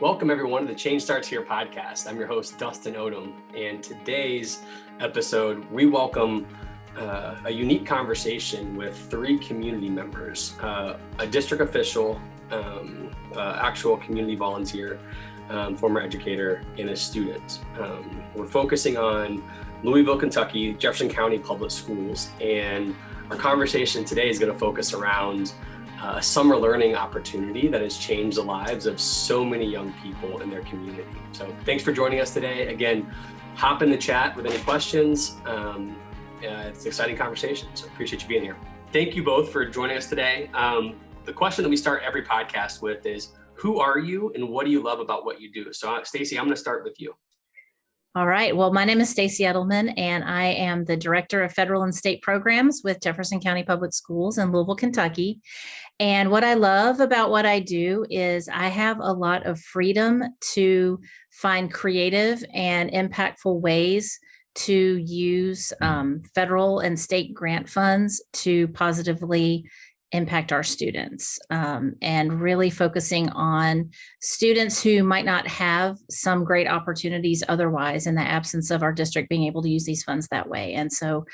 Welcome everyone to the Change Starts Here podcast. I'm your host, Dustin Odham, and today's episode, we welcome a unique conversation with three community members, a district official, actual community volunteer, former educator, and a student. We're focusing on Louisville, Kentucky, Jefferson County Public Schools, and our conversation today is going to focus around a summer learning opportunity that has changed the lives of so many young people in their community. So thanks for joining us today. Again, hop in the chat with any questions. It's an exciting conversation, so appreciate you being here. Thank you both for joining us today. The question that we start every podcast with is, who are you and what do you love about what you do? So Stacie, I'm going to start with you. All right. Well, my name is Staci Eddleman, and I am the Director of Federal and State Programs with Jefferson County Public Schools in Louisville, Kentucky. And what I love about what I do is I have a lot of freedom to find creative and impactful ways to use federal and state grant funds to positively impact our students, and really focusing on students who might not have some great opportunities otherwise in the absence of our district being able to use these funds that way. And so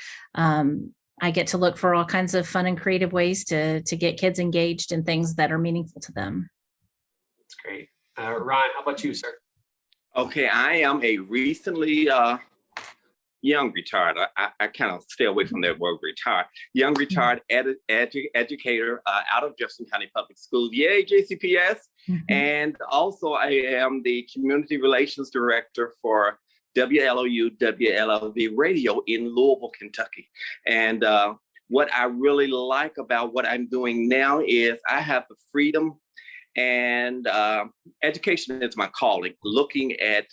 I get to look for all kinds of fun and creative ways to get kids engaged in things that are meaningful to them. That's great. Ron, how about you, sir? Okay, I am a recently young retired. I kind of stay away from that word retired. Young retired educator out of Jefferson County Public Schools. Yay, JCPS. And also I am the Community Relations Director for WLOU, WLLV Radio in Louisville, Kentucky. And what I really like about what I'm doing now is I have the freedom, and education is my calling, looking at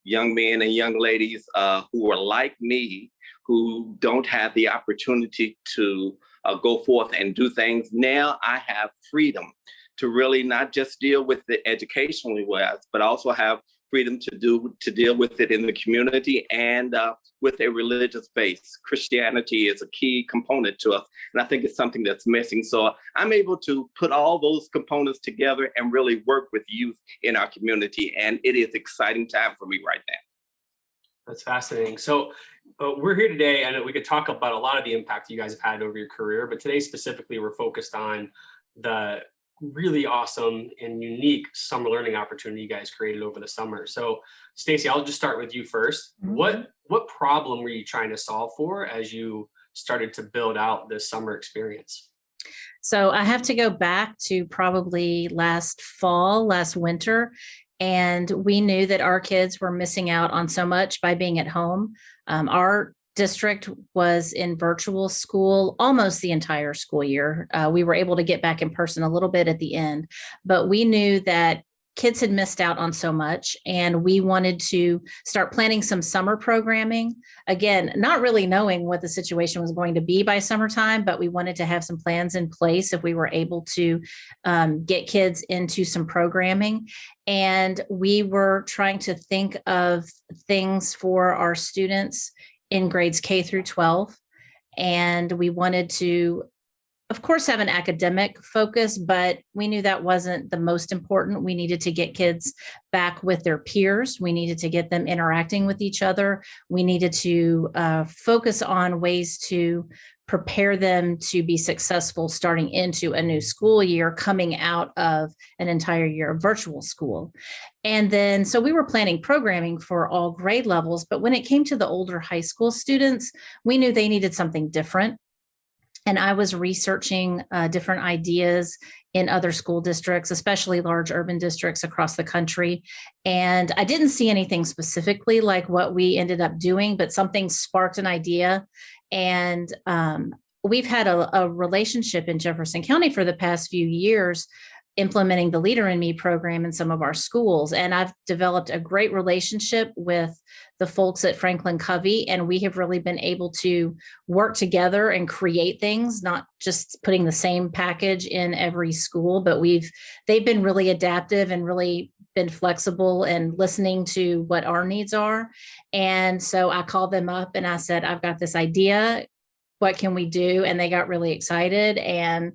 young men and young ladies who are like me, who don't have the opportunity to go forth and do things. Now I have freedom to really not just deal with the educational ways, but also have freedom to deal with it in the community and with a religious base. Christianity is a key component to us, and I think it's something that's missing. So I'm able to put all those components together and really work with youth in our community, and it is exciting time for me right now. That's fascinating. So we're here today, and we could talk about a lot of the impact you guys have had over your career, but today specifically we're focused on the really awesome and unique summer learning opportunity you guys created over the summer. So Stacie, I'll just start with you first. What problem were you trying to solve for as you started to build out this summer experience? So I have to go back to probably last winter, and we knew that our kids were missing out on so much by being at home. Our district was in virtual school almost the entire school year. We were able to get back in person a little bit at the end, but we knew that kids had missed out on so much, and we wanted to start planning some summer programming. Again, not really knowing what the situation was going to be by summertime, but we wanted to have some plans in place if we were able to get kids into some programming. And we were trying to think of things for our students in grades K through 12. And we wanted to, of course, have an academic focus, but we knew that wasn't the most important. We needed to get kids back with their peers. We needed to get them interacting with each other. We needed to focus on ways to prepare them to be successful starting into a new school year, coming out of an entire year of virtual school. And then, so we were planning programming for all grade levels, but when it came to the older high school students, we knew they needed something different. And I was researching different ideas in other school districts, especially large urban districts across the country. And I didn't see anything specifically like what we ended up doing, but something sparked an idea. And we've had a relationship in Jefferson County for the past few years, implementing the Leader in Me program in some of our schools. And I've developed a great relationship with the folks at Franklin Covey, and we have really been able to work together and create things, not just putting the same package in every school, but they've been really adaptive and really been flexible and listening to what our needs are. And so I called them up and I said, I've got this idea. what can we do? And they got really excited. And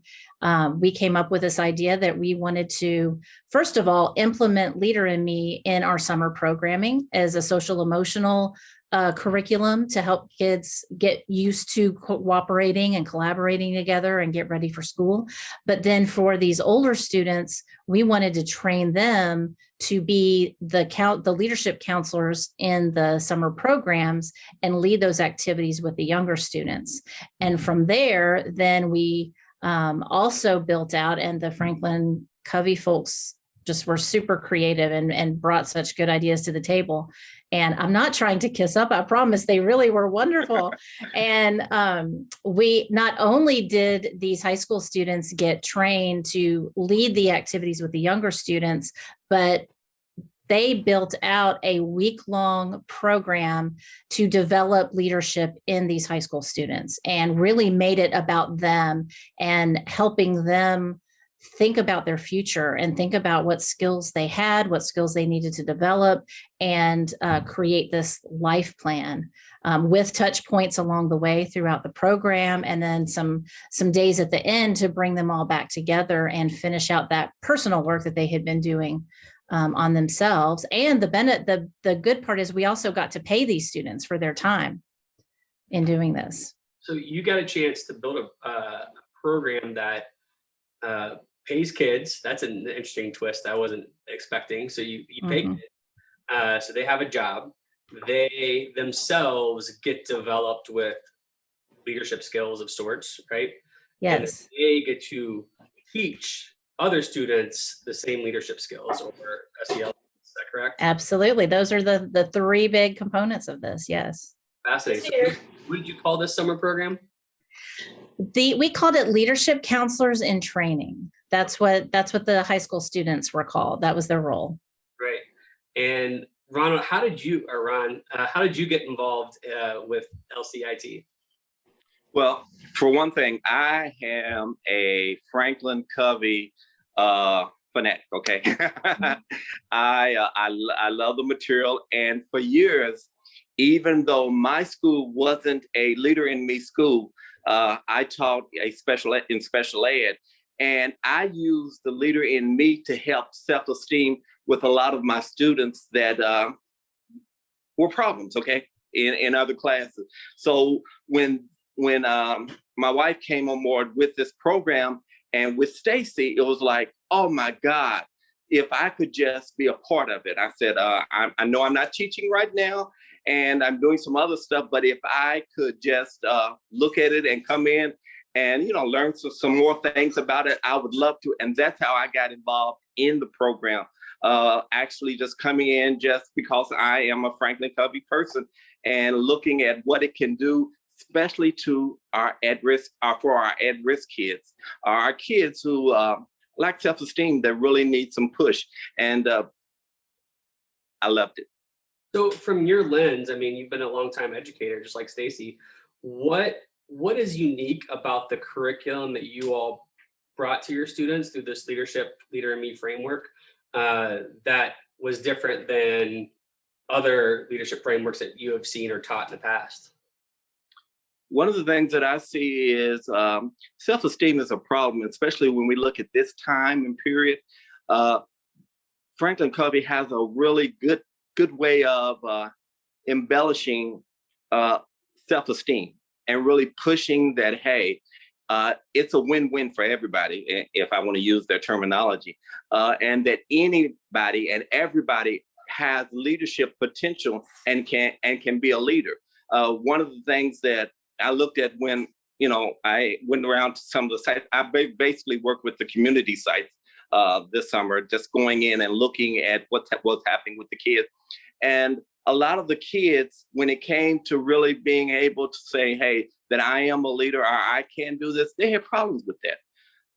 we came up with this idea that we wanted to, first of all, implement Leader in Me in our summer programming as a social emotional curriculum to help kids get used to cooperating and collaborating together and get ready for school. But then for these older students, we wanted to train them to be the leadership counselors in the summer programs and lead those activities with the younger students. And from there, then we also built out, and the Franklin Covey folks just were super creative and brought such good ideas to the table. And I'm not trying to kiss up, I promise, they really were wonderful. And we not only did these high school students get trained to lead the activities with the younger students, but they built out a week-long program to develop leadership in these high school students and really made it about them and helping them think about their future and think about what skills they had, what skills they needed to develop, and create this life plan with touch points along the way throughout the program, and then some days at the end to bring them all back together and finish out that personal work that they had been doing on themselves. And the good part is we also got to pay these students for their time in doing this. So you got a chance to build a program that pays kids. That's an interesting twist I wasn't expecting. So you pay kids, so they have a job. They themselves get developed with leadership skills of sorts, right? Yes. And they get to teach other students the same leadership skills or SEL. Is that correct? Absolutely. Those are the three big components of this. Yes. Fascinating. So what did you call this summer program? We called it Leadership Counselors in Training. That's what the high school students were called. That was their role. Great. And Ron, how did you get involved with LCIT? Well, for one thing, I am a Franklin Covey fanatic. Okay, I love the material, and for years, even though my school wasn't a Leader in Me school, I taught in special ed, and I used the Leader in Me to help self-esteem with a lot of my students that were problems. Okay, in other classes. So when my wife came on board with this program and with Stacie, it was like, oh my God, if I could just be a part of it. I said, I know I'm not teaching right now and I'm doing some other stuff, but if I could just look at it and come in and, learn some more things about it, I would love to. And that's how I got involved in the program. Actually just coming in just because I am a Franklin Covey person and looking at what it can do, especially to our at-risk kids, our kids who lack self-esteem that really need some push. And I loved it. So from your lens, I mean, you've been a long time educator, just like Stacie. What is unique about the curriculum that you all brought to your students through this Leader in Me framework that was different than other leadership frameworks that you have seen or taught in the past? One of the things that I see is self-esteem is a problem, especially when we look at this time and period. Franklin Covey has a really good way of embellishing self-esteem and really pushing that, hey, it's a win-win for everybody, if I want to use their terminology, and that anybody and everybody has leadership potential and can be a leader. One of the things that I looked at when, I went around to some of the sites, I basically worked with the community sites this summer, just going in and looking at what's happening with the kids. And a lot of the kids, when it came to really being able to say, hey, that I am a leader or I can do this, they had problems with that.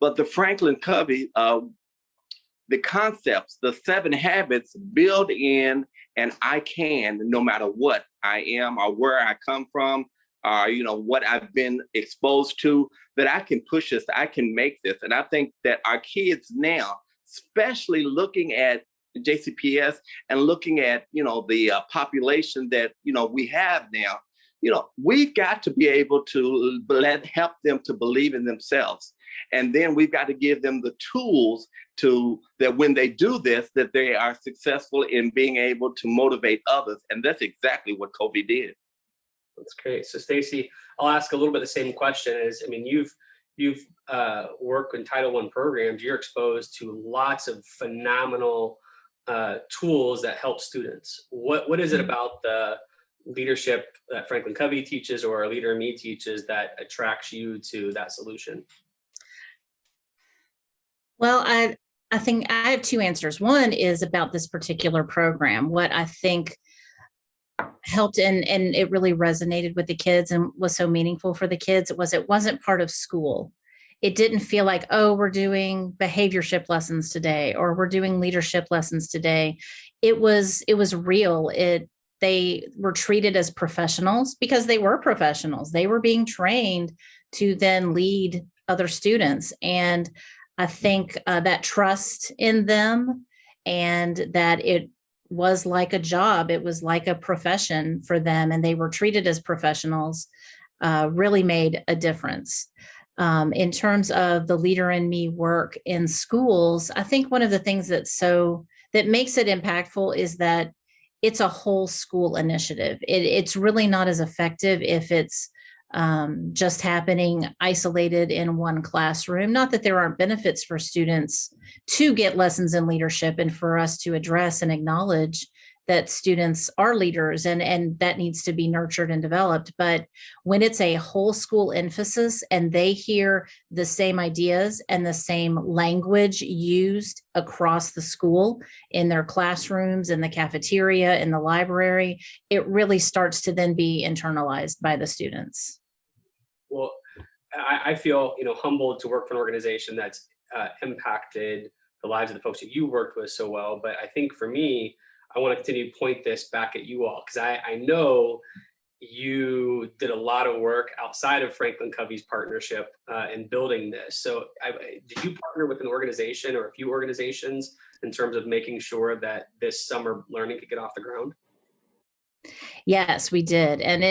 But the Franklin Covey, the concepts, the 7 habits build in, and I can, no matter what I am or where I come from, what I've been exposed to, that I can push this, I can make this. And I think that our kids now, especially looking at JCPS and looking at, the population that, we have now, we've got to be able to help them to believe in themselves. And then we've got to give them the tools that when they do this, that they are successful in being able to motivate others. And that's exactly what Covey did. That's great. So Stacie, I'll ask a little bit the same question you've worked in Title I programs. You're exposed to lots of phenomenal tools that help students. What is it about the leadership that Franklin Covey teaches or a Leader in Me teaches that attracts you to that solution? Well, I think I have two answers. One is about this particular program. What I think helped and it really resonated with the kids and was so meaningful for the kids it wasn't part of school. It didn't feel like, oh, we're doing behaviorship lessons today or we're doing leadership lessons today. It was real. They were treated as professionals because they were professionals. They were being trained to then lead other students. And I think that trust in them and that it was like a job, it was like a profession for them, and they were treated as professionals, really made a difference. In terms of the Leader in Me work in schools, I think one of the things that makes it impactful is that it's a whole school initiative. It's really not as effective if it's just happening isolated in one classroom. Not that there aren't benefits for students to get lessons in leadership and for us to address and acknowledge that students are leaders and that needs to be nurtured and developed. But when it's a whole school emphasis and they hear the same ideas and the same language used across the school in their classrooms, in the cafeteria, in the library, it really starts to then be internalized by the students. Well, I feel humbled to work for an organization that's impacted the lives of the folks that you worked with so well. But I think for me, I want to continue to point this back at you all because I know you did a lot of work outside of Franklin Covey's partnership in building this. So did you partner with an organization or a few organizations in terms of making sure that this summer learning could get off the ground? Yes, we did. And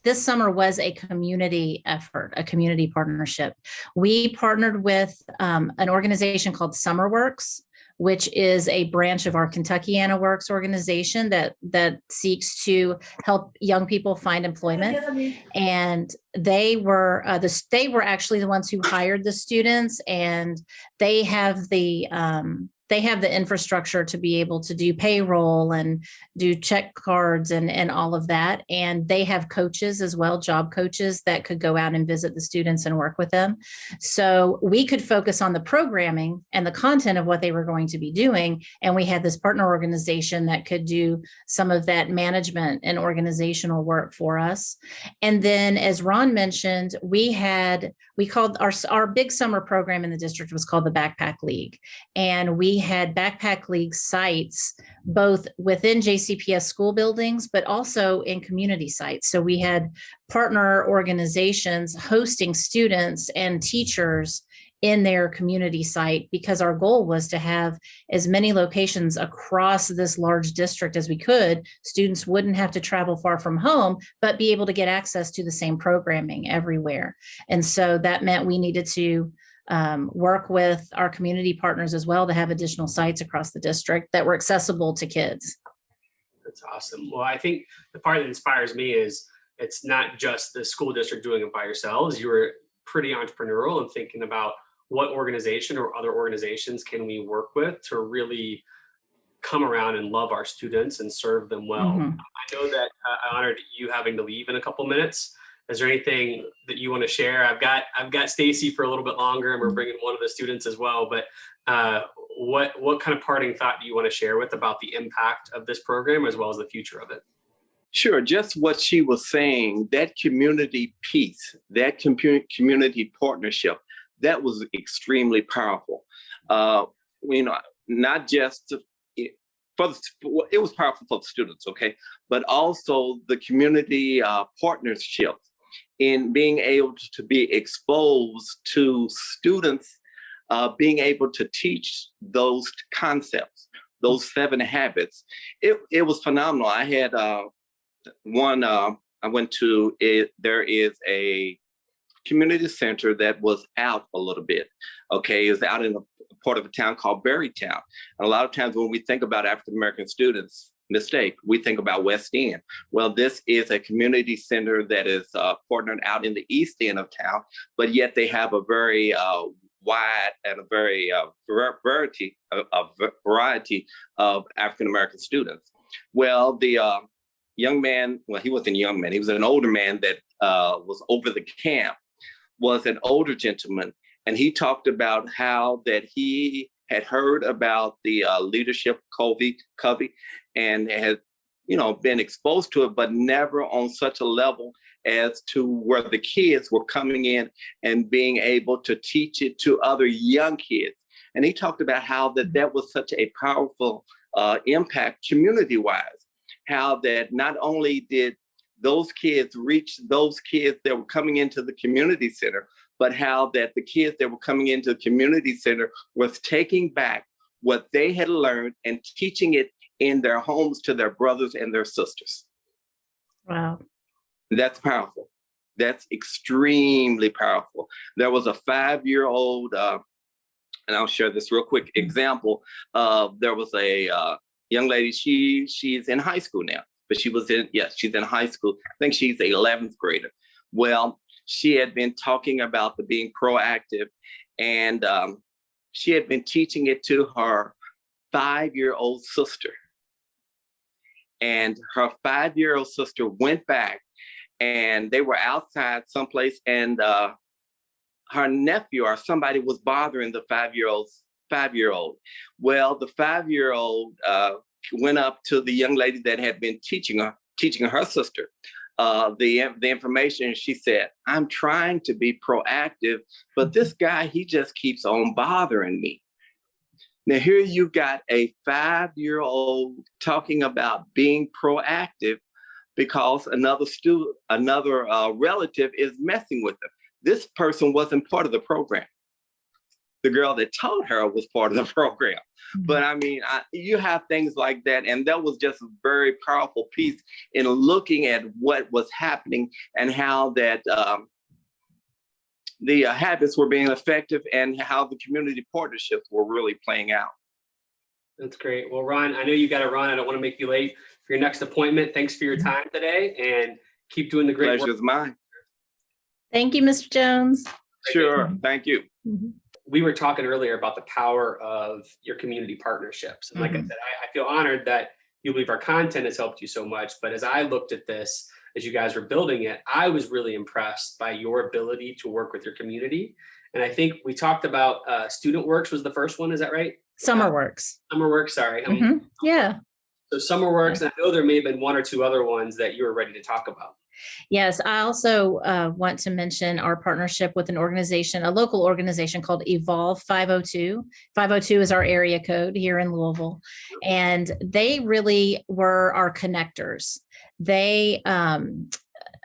this summer was a community effort, a community partnership. We partnered with an organization called SummerWorks, which is a branch of our Kentuckiana Works organization that seeks to help young people find employment. And they were actually the ones who hired the students, and they have the infrastructure to be able to do payroll and do check cards and all of that. And they have coaches as well, job coaches that could go out and visit the students and work with them. So we could focus on the programming and the content of what they were going to be doing. And we had this partner organization that could do some of that management and organizational work for us. And then, as Ron mentioned, we called our big summer program in the district was called the Backpack League. And we had Backpack League sites both within JCPS school buildings, but also in community sites. So we had partner organizations hosting students and teachers in their community site because our goal was to have as many locations across this large district as we could. Students wouldn't have to travel far from home, but be able to get access to the same programming everywhere. And so that meant we needed to work with our community partners as well to have additional sites across the district that were accessible to kids. That's awesome. Well, I think the part that inspires me is it's not just the school district doing it by yourselves. You were pretty entrepreneurial and thinking about what organization or other organizations can we work with to really come around and love our students and serve them well. Mm-hmm. I know that I honored you having to leave in a couple minutes. Is there anything that you want to share? I've got Stacie for a little bit longer, and we're bringing one of the students as well. But what kind of parting thought do you want to share with about the impact of this program as well as the future of it? Sure. Just what she was saying, that community piece, that community partnership, that was extremely powerful. Not just it was powerful for the students, okay, but also the community partnership in being able to be exposed to students, being able to teach those concepts, those 7 habits. It was phenomenal. I had one I went to it. There is a community center that was out a little bit. Okay, it's out in a part of a town called Berrytown. And a lot of times when we think about African American students, we think about West End. Well, this is a community center that is partnered out in the East End of town, but yet they have a very wide and a very variety of African American students. Well, the young man, well, he wasn't a young man, he was an older man that was over the camp, was an older gentleman. And he talked about how that he had heard about the leadership Covey, and had, been exposed to it, but never on such a level as to where the kids were coming in and being able to teach it to other young kids. And he talked about how that was such a powerful impact community-wise, how that not only did those kids reach those kids that were coming into the community center, but how that the kids that were coming into the community center was taking back what they had learned and teaching it in their homes to their brothers and their sisters. Wow. That's powerful. That's extremely powerful. There was a 5-year-old, and I'll share this real quick example. There was a young lady, she's in high school now, but she's in high school. I think she's an 11th grader. Well, she had been talking about the being proactive, and she had been teaching it to her 5-year-old sister. And her 5-year-old sister went back, and they were outside someplace, and her nephew or somebody was bothering the 5-year-old. Well, the 5-year-old went up to the young lady that had been teaching her sister the information. She said, "I'm trying to be proactive, but this guy, he just keeps on bothering me." Now here you've got a 5-year-old talking about being proactive because another relative is messing with them. This person wasn't part of the program. The girl that taught her was part of the program. But I mean, you have things like that. And that was just a very powerful piece in looking at what was happening and how that the habits were being effective and how the community partnerships were really playing out. That's great. Well, Ron, I know you got to run. I don't want to make you late for your next appointment. Thanks for your time today, and keep doing the great work. Pleasure's mine. Thank you, Mr. Jones. Sure. Thank you. We were talking earlier about the power of your community partnerships. And like I said, I feel honored that you believe our content has helped you so much. But as I looked at this, as you guys were building it, I was really impressed by your ability to work with your community. And I think we talked about Student Works was the first one. Is that right? Summer Works. Summer Works, sorry. Yeah. So Summer Works, and I know there may have been 1 or 2 other ones that you were ready to talk about. Yes, I also want to mention our partnership with an organization, a local organization called Evolve 502. 502 is our area code here in Louisville. And they really were our connectors.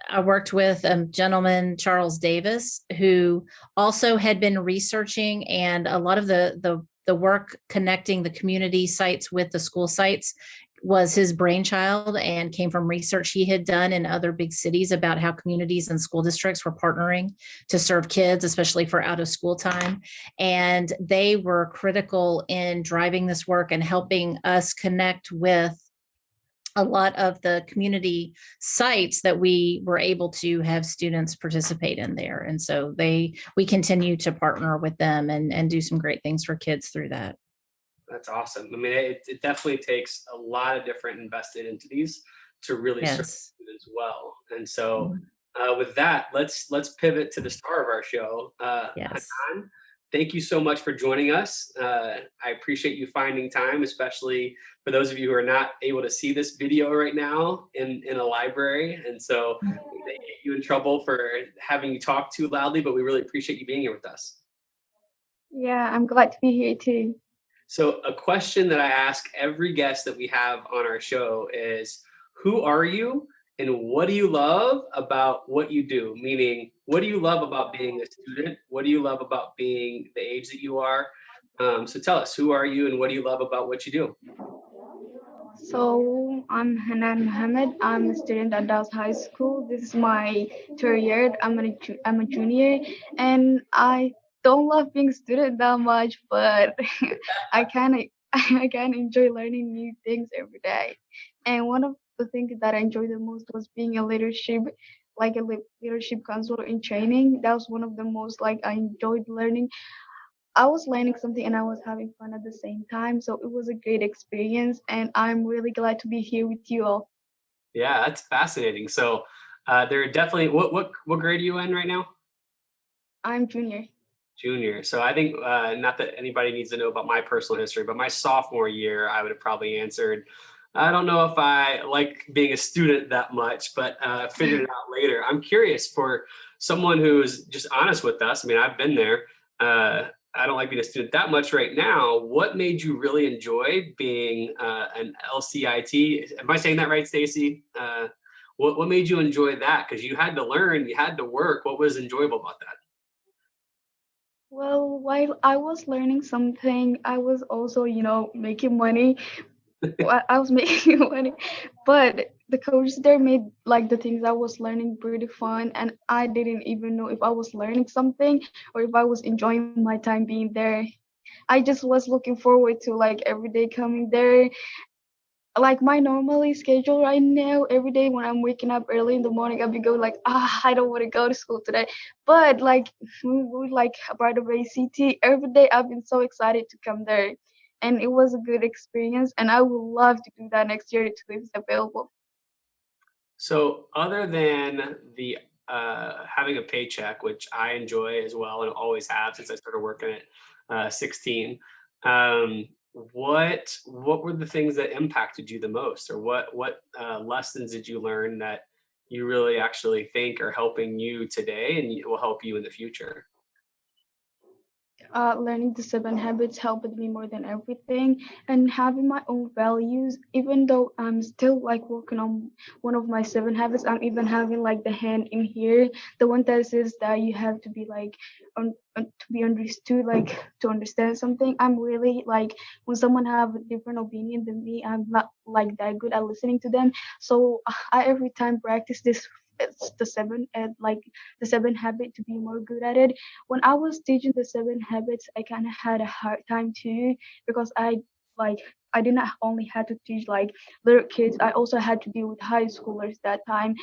I worked with a gentleman, Charles Davis, who also had been researching, and a lot of the work connecting the community sites with the school sites was his brainchild and came from research he had done in other big cities about how communities and school districts were partnering to serve kids, especially for out of school time. And they were critical in driving this work and helping us connect with a lot of the community sites that we were able to have students participate in there. And so we continue to partner with them and do some great things for kids through that. That's awesome. I mean, it definitely takes a lot of different invested entities to really serve students well. And so with that, let's pivot to the star of our show. Hanan, thank you so much for joining us. I appreciate you finding time, especially for those of you who are not able to see this video right now in a library. And so they get you in trouble for having you talk too loudly, but we really appreciate you being here with us. Yeah, I'm glad to be here too. So a question that I ask every guest that we have on our show is, who are you and what do you love about what you do? Meaning, what do you love about being a student? What do you love about being the age that you are? So tell us, who are you and what do you love about what you do? So I'm Hanan Mohamed. I'm a student at Dallas High School. This is my third year. I'm a junior, and I don't love being a student that much, but I kind of I kind of enjoy learning new things every day. And one of the things that I enjoyed the most was being a leadership, like a leadership counselor in training. That was one of the most like I enjoyed learning. I was learning something and I was having fun at the same time. So it was a great experience, and I'm really glad to be here with you all. Yeah, that's fascinating. So there are definitely what grade are you in right now? I'm junior. Junior. So I think not that anybody needs to know about my personal history, but my sophomore year, I would have probably answered, I don't know if I like being a student that much, but figured it out later. I'm curious for someone who's just honest with us. I mean, I've been there. I don't like being a student that much right now. What made you really enjoy being an LCIT? Am I saying that right, Stacie? What made you enjoy that? Because you had to learn, you had to work. What was enjoyable about that? Well, while I was learning something, I was also, making money. I was making money, but the coaches there made like the things I was learning pretty fun, and I didn't even know if I was learning something or if I was enjoying my time being there. I just was looking forward to like every day coming there. Like my normally schedule right now, every day when I'm waking up early in the morning, I'll be going like, I don't want to go to school today. But like we like a part of ACT, every day I've been so excited to come there. And it was a good experience, and I would love to do that next year too if it's available. So other than the having a paycheck, which I enjoy as well and always have since I started working at 16, what were the things that impacted you the most, or what lessons did you learn that you really actually think are helping you today and will help you in the future? Learning the 7 habits helped me more than everything, and having my own values. Even though I'm still like working on one of my 7 habits, I'm even having like the hand in here, the one that says that you have to be like to be understood, like to understand something. I'm really like when someone have a different opinion than me, I'm not like that good at listening to them. So I every time practice this. It's the seven and like the 7 habit to be more good at it. When I was teaching the 7 habits, I kind of had a hard time too because like I didn't only had to teach like little kids. I also had to deal with high schoolers that time.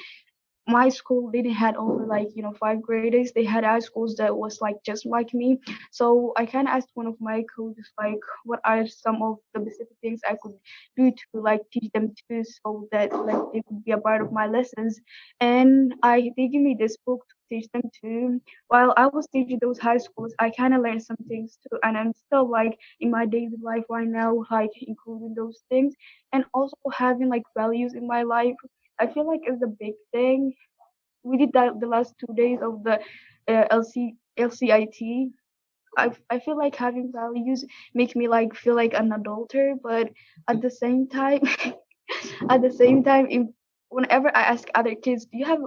My school didn't had only like 5 graders. They had high schools that was like just like me. So I kind of asked one of my coaches like what are some of the specific things I could do to like teach them too, so that like they could be a part of my lessons. And they give me this book to teach them too. While I was teaching those high schools, I kind of learned some things too, and I'm still like in my daily life right now like including those things, and also having like values in my life. I feel like it's a big thing. We did that the last 2 days of the LCIT. I feel like having values make me like feel like an adulter, but at the same time, at the same time, whenever I ask other kids, do you have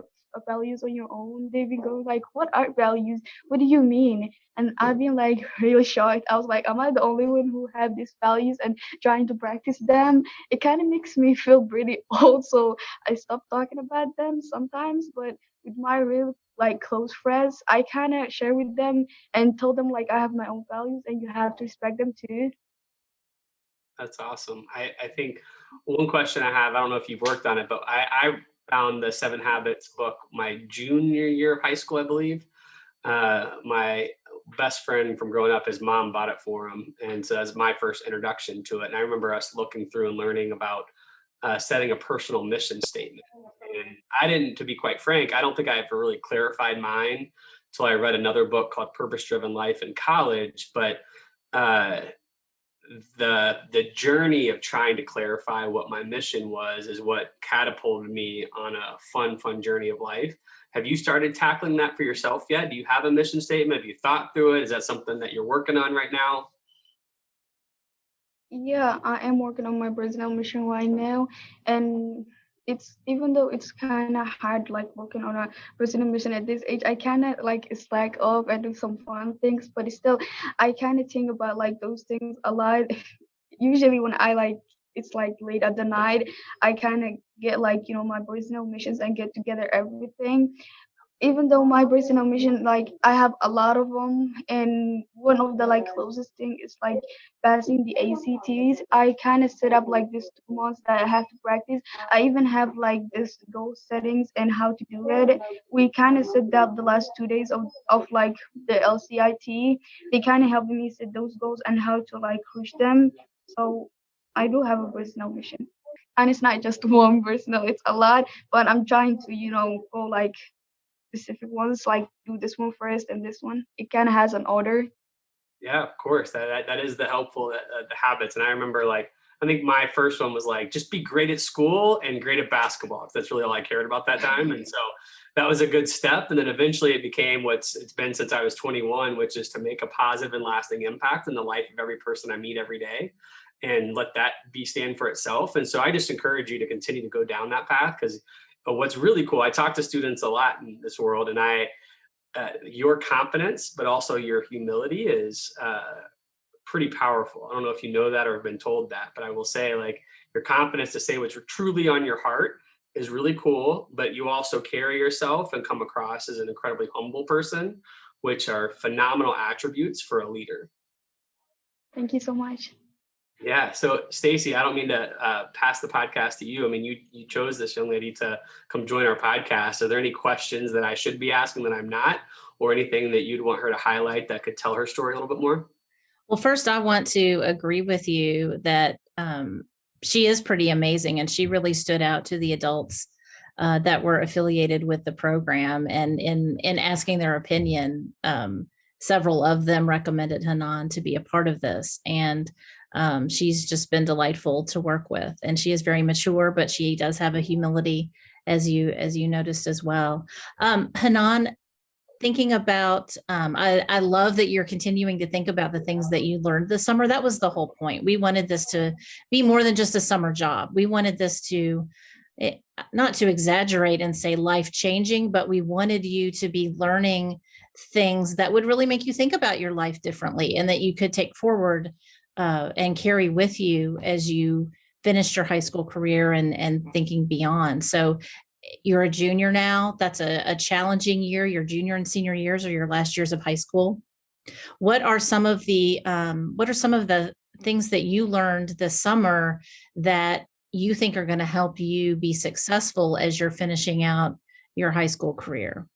values on your own? They've been going like, what are values? What do you mean? And I've been like really shocked. I was like, am I the only one who have these values and trying to practice them? It kind of makes me feel pretty old, so I stopped talking about them sometimes. But with my real like close friends, I kind of share with them and told them like I have my own values and you have to respect them too. That's awesome. I think one question I have, I don't know if you've worked on it, but I found the Seven Habits book my junior year of high school, I believe. My best friend from growing up, his mom bought it for him. And so that's my first introduction to it. And I remember us looking through and learning about setting a personal mission statement. And I didn't, to be quite frank, I don't think I ever really clarified mine until I read another book called Purpose Driven Life in college. But uh, the journey of trying to clarify what my mission was is what catapulted me on a fun journey of life. Have you started tackling that for yourself yet? Do you have a mission statement? Have you thought through it? Is that something that you're working on right now? Yeah, I am working on my personal mission right now, and it's even though it's kind of hard, like working on a personal mission at this age, I kind of like slack off and do some fun things, but it's still, I kind of think about like those things a lot. Usually when I like it's like late at the night, I kind of get like, my personal missions and get together everything. Even though my personal mission, like I have a lot of them, and one of the like closest thing is like passing the ACTs. I kind of set up like this 2 months that I have to practice. I even have like this goal settings and how to do it. We kind of set up the last 2 days of like the LCIT. They kind of helped me set those goals and how to like push them. So I do have a personal mission, and it's not just one personal, it's a lot, but I'm trying to go like specific ones, like do this one first and this one. It kind of has an order. Yeah, of course. That is the helpful the habits. And I remember like I think my first one was like just be great at school and great at basketball. 'Cause that's really all I cared about that time. And so that was a good step. And then eventually it became it's been since I was 21, which is to make a positive and lasting impact in the life of every person I meet every day, and let that be stand for itself. And so I just encourage you to continue to go down that path, because what's really cool, I talk to students a lot in this world, and your confidence, but also your humility is pretty powerful. I don't know if you know that or have been told that, but I will say like your confidence to say what's truly on your heart is really cool, but you also carry yourself and come across as an incredibly humble person, which are phenomenal attributes for a leader. Thank you so much. Yeah. So Stacie, I don't mean to pass the podcast to you. I mean, you chose this young lady to come join our podcast. Are there any questions that I should be asking that I'm not, or anything that you'd want her to highlight that could tell her story a little bit more? Well, first, I want to agree with you that she is pretty amazing, and she really stood out to the adults that were affiliated with the program. And in asking their opinion, several of them recommended Hanan to be a part of this. And she's just been delightful to work with. And she is very mature, but she does have a humility, as you noticed as well. Hanan, thinking about, I love that you're continuing to think about the things that you learned this summer. That was the whole point. We wanted this to be more than just a summer job. We wanted this to, not to exaggerate and say life-changing, but we wanted you to be learning things that would really make you think about your life differently, and that you could take forward and carry with you as you finished your high school career and thinking beyond. So you're a junior now. That's a challenging year. Your junior and senior years are your last years of high school. What are some of the things that you learned this summer that you think are going to help you be successful as you're finishing out your high school career?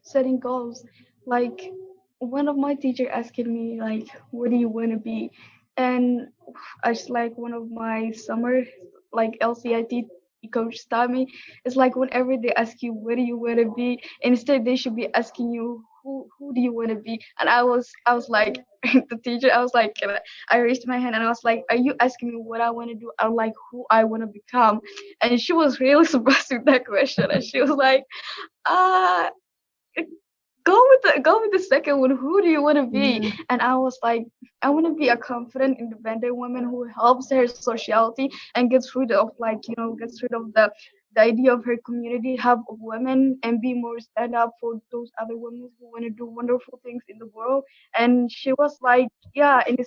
Setting goals. Like one of my teacher asking me like, what do you want to be? And I just like one of my summer like LCIT coach taught me, it's like whenever they ask you what do you want to be, instead they should be asking you who do you want to be. And I was like the teacher, I was like, I raised my hand and I was like, are you asking me what I want to do, or like who I want to become? And she was really surprised with that question, and she was like, go with the second one, who do you want to be? Mm-hmm. And I was like, I want to be a confident independent woman who helps her sociality and gets rid of the idea of her community, help women, and be more stand up for those other women who want to do wonderful things in the world. And she was like, yeah. And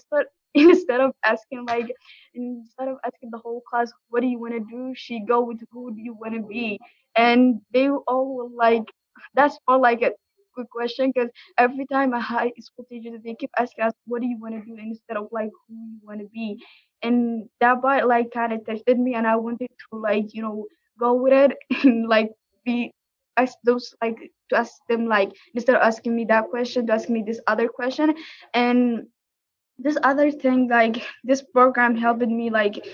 instead of asking the whole class what do you want to do, she go with who do you want to be. And they all were like, that's more like a good question, because every time a high school teacher, they keep asking us what do you want to do instead of like who you want to be. And that part like kind of tested me, and I wanted to like go with it and like be ask those like to ask them, like instead of asking me that question, to ask me this other question. And this other thing, like this program helped me like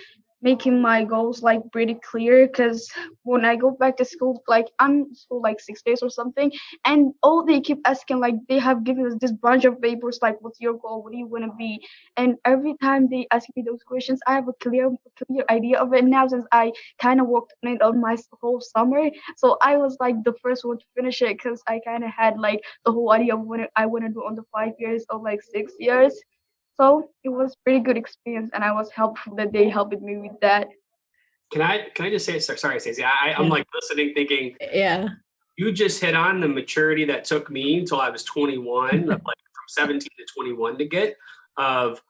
making my goals like pretty clear, because when I go back to school, like I'm in school like 6 days or something, and all they keep asking, like they have given us this bunch of papers like what's your goal, what do you want to be. And every time they ask me those questions, I have a clear idea of it now, since I kind of worked on it on my whole summer. So I was like the first one to finish it, because I kind of had like the whole idea of what I want to do on the 5 years or like 6 years. So it was pretty good experience, and I was helpful that they helped me with that. Can I just say, sorry, Stacie, I'm like listening, thinking, Yeah. you just hit on the maturity that took me until I was 21, like from 17 to 21 to get of,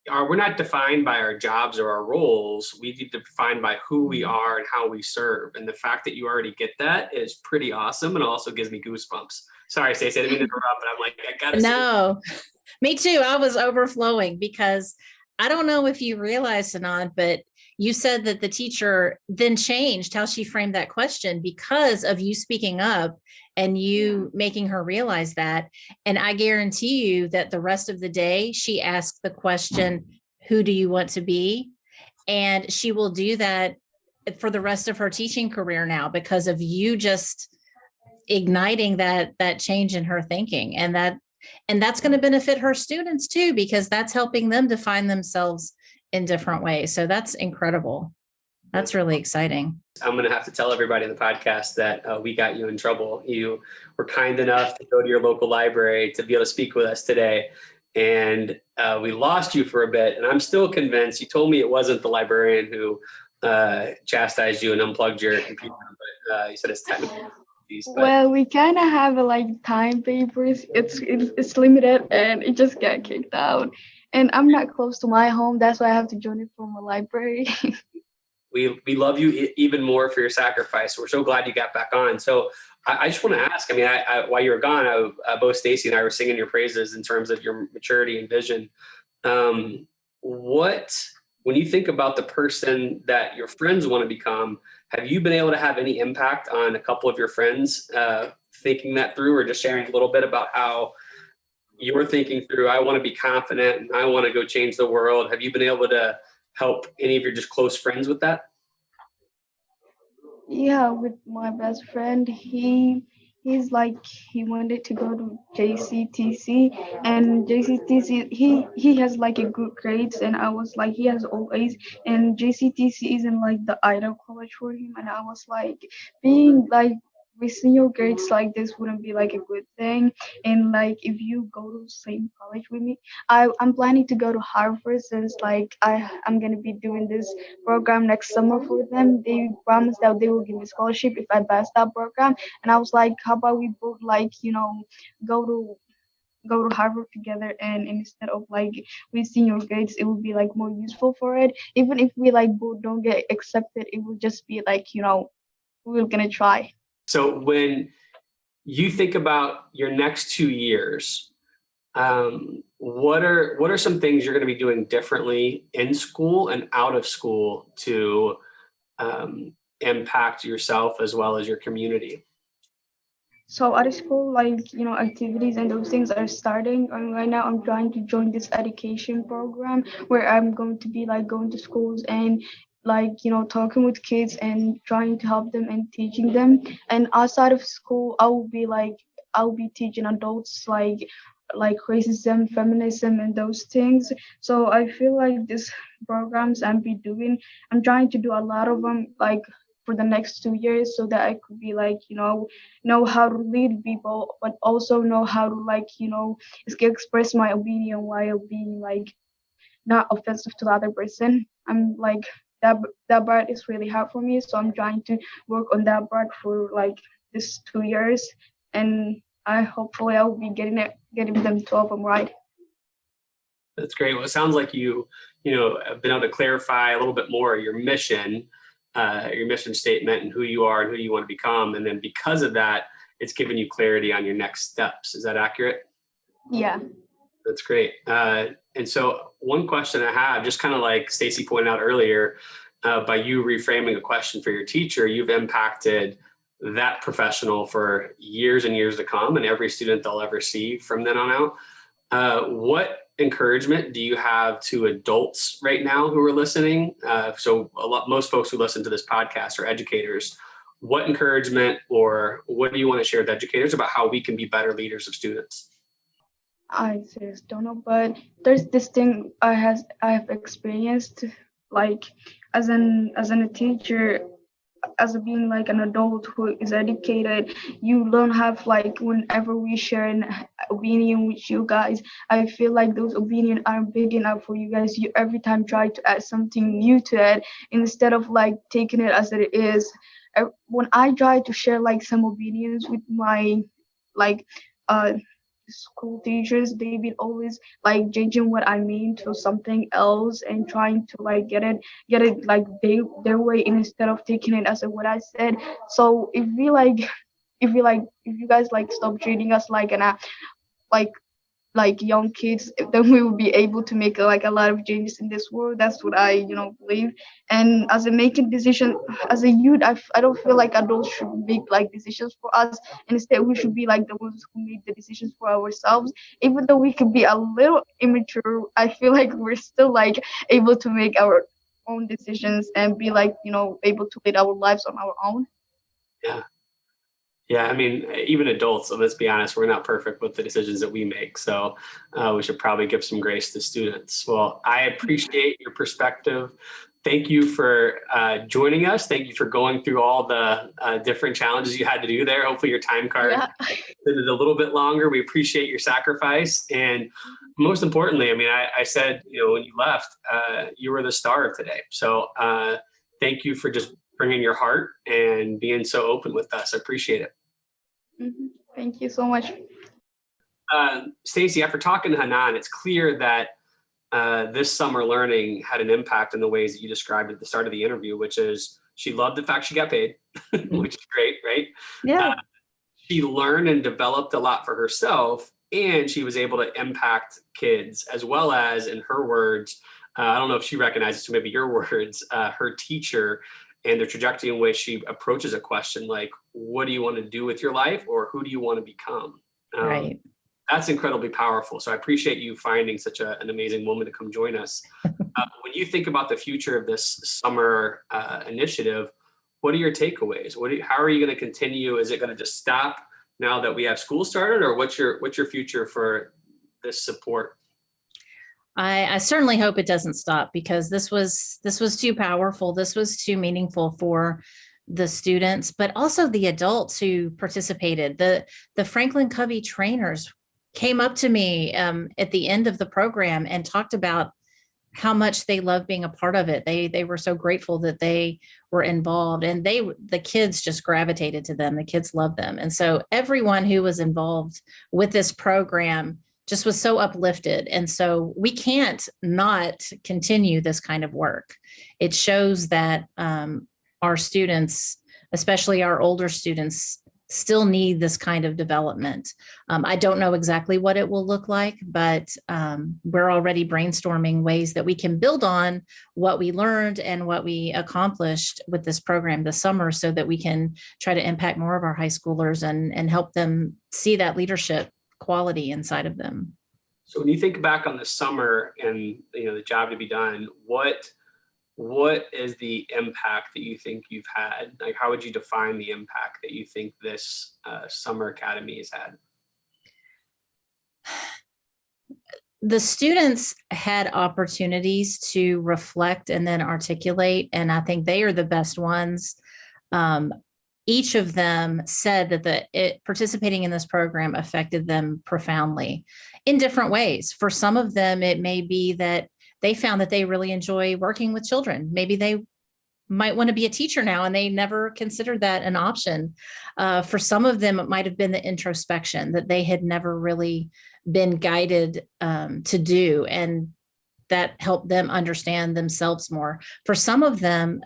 we're not defined by our jobs or our roles. We need to define by who we are and how we serve. And the fact that you already get that is pretty awesome. And also gives me goosebumps. Sorry, Stacie, I didn't mean to interrupt, but I'm like, I gotta say. No, me too. I was overflowing because I don't know if you realize, Hanan, but you said that the teacher then changed how she framed that question because of you speaking up and you making her realize that. And I guarantee you that the rest of the day, she asked the question, who do you want to be? And she will do that for the rest of her teaching career now because of you just igniting that change in her thinking. And that's going to benefit her students too, because that's helping them define themselves in different ways. So that's incredible. That's really exciting. I'm going to have to tell everybody in the podcast that we got you in trouble. You were kind enough to go to your local library to be able to speak with us today. And we lost you for a bit. And I'm still convinced, you told me it wasn't the librarian who chastised you and unplugged your computer, but you said it's technical. Well, we kind of have time papers. It's limited and it just got kicked out. And I'm not close to my home. That's why I have to join it from a library. We love you even more for your sacrifice. We're so glad you got back on. So I just want to ask, I mean, while you were gone, both Stacie and I were singing your praises in terms of your maturity and vision. When you think about the person that your friends want to become, have you been able to have any impact on a couple of your friends thinking that through, or just sharing a little bit about how you're thinking through, I want to be confident and I want to go change the world? Have you been able to help any of your just close friends with that? Yeah, with my best friend, he wanted to go to JCTC, and JCTC he has a good grades, and I was he has all A's, and JCTC isn't the ideal college for him, and I was being with senior grades like this wouldn't be a good thing. And if you go to the same college with me, I'm planning to go to Harvard, since I'm gonna be doing this program next summer for them. They promised that they will give me a scholarship if I pass that program. And I was how about we both go to Harvard together, and instead of with senior grades, it would be more useful for it. Even if we both don't get accepted, it will just be we're gonna try. So when you think about your next 2 years, what are some things you're going to be doing differently in school and out of school to impact yourself as well as your community? So out of school, activities and those things are starting. And right now I'm trying to join this education program where I'm going to be going to schools and talking with kids and trying to help them and teaching them. And outside of school, I'll be teaching adults like racism, feminism, and those things. So I feel these programs I'm trying to do a lot of them for the next 2 years, so that I could be know how to lead people, but also know how to express my opinion while being not offensive to the other person. I'm that part is really hard for me, so I'm trying to work on that part for this 2 years, and hopefully I'll be getting them 2 of them right. That's great. Well, it sounds like you have been able to clarify a little bit more your mission statement and who you are and who you want to become, and then because of that, it's given you clarity on your next steps. Is that accurate? Yeah. That's great. And so one question I have, just kind of like Stacie pointed out earlier, by you reframing a question for your teacher, you've impacted that professional for years and years to come, and every student they'll ever see from then on out. What encouragement do you have to adults right now who are listening? So most folks who listen to this podcast are educators. What encouragement or what do you want to share with educators about how we can be better leaders of students? I just don't know, but there's this thing I have experienced, as a teacher, as being an adult who is educated. You don't have whenever we share an opinion with you guys, I feel those opinions aren't big enough for you guys. You every time try to add something new to it instead of taking it as it is. When I try to share some opinions with my school teachers, they've been always like changing what I mean to something else and trying to like get it like their way instead of taking it as what I said. So if you guys like stop treating us like an like like young kids, then we will be able to make like a lot of changes in this world. That's what I believe. And as a making decision as a youth, I don't feel like adults should make like decisions for us. Instead, we should be like the ones who make the decisions for ourselves. Even though we could be a little immature, I feel like we're still like able to make our own decisions and be like able to lead our lives on our own. Yeah. Yeah, I mean, even adults, let's be honest, we're not perfect with the decisions that we make. So we should probably give some grace to students. Well, I appreciate your perspective. Thank you for joining us. Thank you for going through all the different challenges you had to do there. Hopefully your time card is a little bit longer. We appreciate your sacrifice. And most importantly, I mean, I said, when you left, you were the star of today. So thank you for just bringing your heart and being so open with us. I appreciate it. Thank you so much. Stacie, after talking to Hanan, it's clear that this summer learning had an impact in the ways that you described at the start of the interview, which is she loved the fact she got paid, which is great, right? Yeah. She learned and developed a lot for herself, and she was able to impact kids, as well as, in her words, I don't know if she recognizes, so maybe your words, her teacher and the trajectory in which she approaches a question like, what do you want to do with your life, or who do you want to become? Right. That's incredibly powerful. So I appreciate you finding such an amazing woman to come join us. When you think about the future of this summer initiative, what are your takeaways? How are you going to continue? Is it going to just stop now that we have school started, or what's your future for this support? I certainly hope it doesn't stop, because this was too powerful. This was too meaningful for the students, but also the adults who participated. The Franklin Covey trainers came up to me at the end of the program and talked about how much they loved being a part of it. They were so grateful that they were involved, and the kids just gravitated to them. The kids loved them. And so everyone who was involved with this program just was so uplifted. And so we can't not continue this kind of work. It shows that our students, especially our older students, still need this kind of development. I don't know exactly what it will look like, but we're already brainstorming ways that we can build on what we learned and what we accomplished with this program this summer, so that we can try to impact more of our high schoolers and help them see that leadership quality inside of them. So when you think back on the summer and the job to be done, what is the impact that you think you've had? Like, how would you define the impact that you think this summer academy has had? The students had opportunities to reflect and then articulate, and I think they are the best ones. Each of them said that participating in this program affected them profoundly in different ways. For some of them, it may be that they found that they really enjoy working with children. Maybe they might want to be a teacher now, and they never considered that an option. For some of them, it might have been the introspection that they had never really been guided to do, and that helped them understand themselves more. For some of them,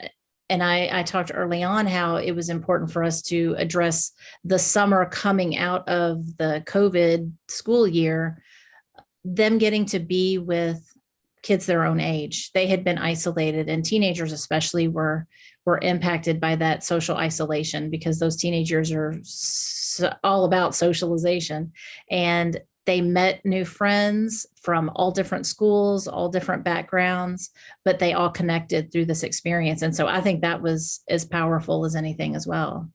and I talked early on how it was important for us to address the summer coming out of the COVID school year, them getting to be with kids their own age. They had been isolated, and teenagers especially were impacted by that social isolation, because those teenagers are all about socialization. And they met new friends from all different schools, all different backgrounds, but they all connected through this experience. And so I think that was as powerful as anything as well.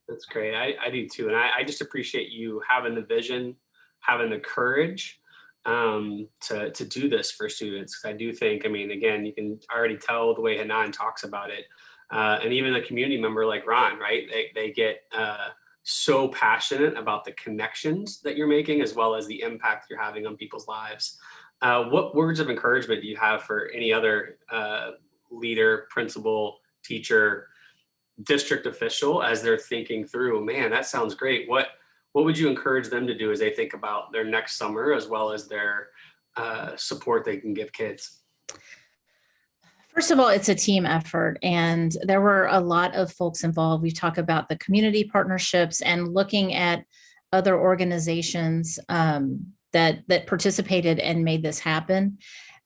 That's great. I do too. And I just appreciate you having the vision, having the courage to do this for students. Because I do think, I mean, again, you can already tell the way Hanan talks about it. And even a community member like Ron, right? They get so passionate about the connections that you're making, as well as the impact you're having on people's lives. What words of encouragement do you have for any other leader, principal, teacher, district official, as they're thinking through, man, that sounds great. What what would you encourage them to do as they think about their next summer, as well as their support they can give kids? First of all, it's a team effort, and there were a lot of folks involved. We've talked about the community partnerships and looking at other organizations that participated and made this happen.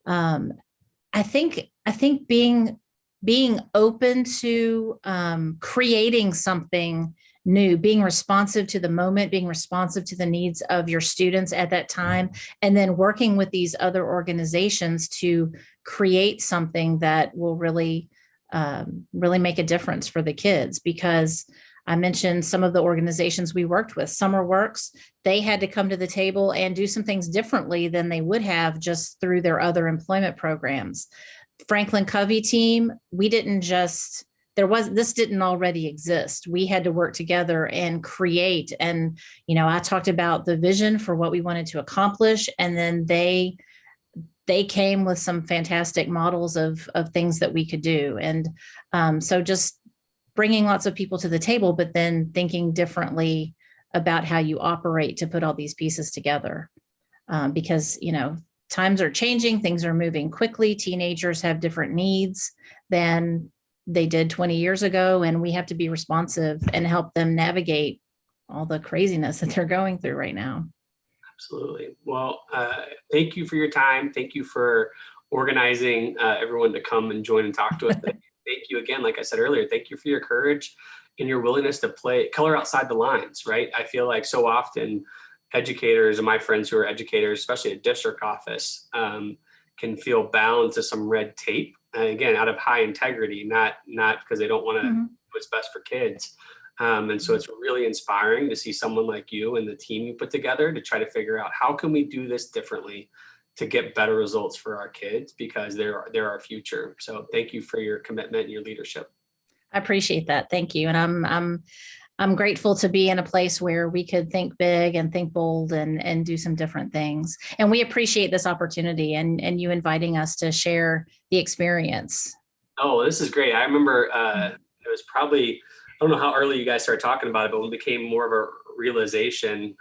I think being open to creating something new, being responsive to the moment, being responsive to the needs of your students at that time, and then working with these other organizations to create something that will really make a difference for the kids. Because I mentioned some of the organizations we worked with, Summer Works, they had to come to the table and do some things differently than they would have just through their other employment programs. Franklin Covey team, this didn't already exist. We had to work together and create. And, I talked about the vision for what we wanted to accomplish. And then they came with some fantastic models of things that we could do. And so just bringing lots of people to the table, but then thinking differently about how you operate to put all these pieces together. Because, times are changing, things are moving quickly. Teenagers have different needs than they did 20 years ago, and we have to be responsive and help them navigate all the craziness that they're going through right now. Absolutely. Well, thank you for your time. Thank you for organizing everyone to come and join and talk to us. Thank you again, like I said earlier, thank you for your courage and your willingness to color outside the lines, right? I feel like so often educators and my friends who are educators, especially at district office, can feel bound to some red tape. Again, out of high integrity, not because they don't want to do what's best for kids. And so it's really inspiring to see someone like you and the team you put together to try to figure out how can we do this differently to get better results for our kids, because they're our future. So thank you for your commitment and your leadership. I appreciate that. Thank you. And I'm grateful to be in a place where we could think big and think bold and do some different things. And we appreciate this opportunity and you inviting us to share the experience. Oh, this is great. I remember it was probably, I don't know how early you guys started talking about it, but when it became more of a realization,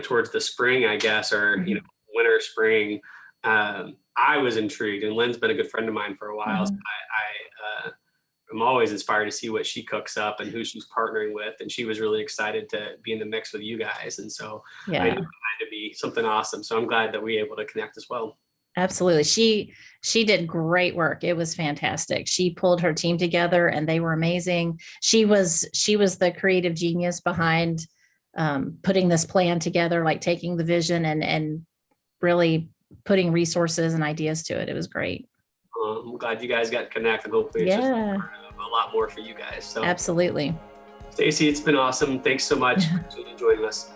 towards the spring, I guess, or, winter, spring, I was intrigued, and Lynn's been a good friend of mine for a while. So I'm always inspired to see what she cooks up and who she's partnering with. And she was really excited to be in the mix with you guys. And so I knew it had to be something awesome. So I'm glad that we were able to connect as well. Absolutely. She did great work. It was fantastic. She pulled her team together and they were amazing. She was the creative genius behind putting this plan together, like taking the vision and really putting resources and ideas to it. It was great. I'm glad you guys got connected. Hopefully it's just a lot more for you guys. So absolutely. Stacie, it's been awesome. Thanks so much for joining us.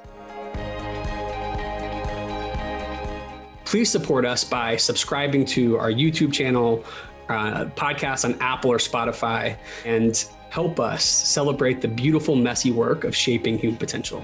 Please support us by subscribing to our YouTube channel, podcast on Apple or Spotify, and help us celebrate the beautiful, messy work of shaping human potential.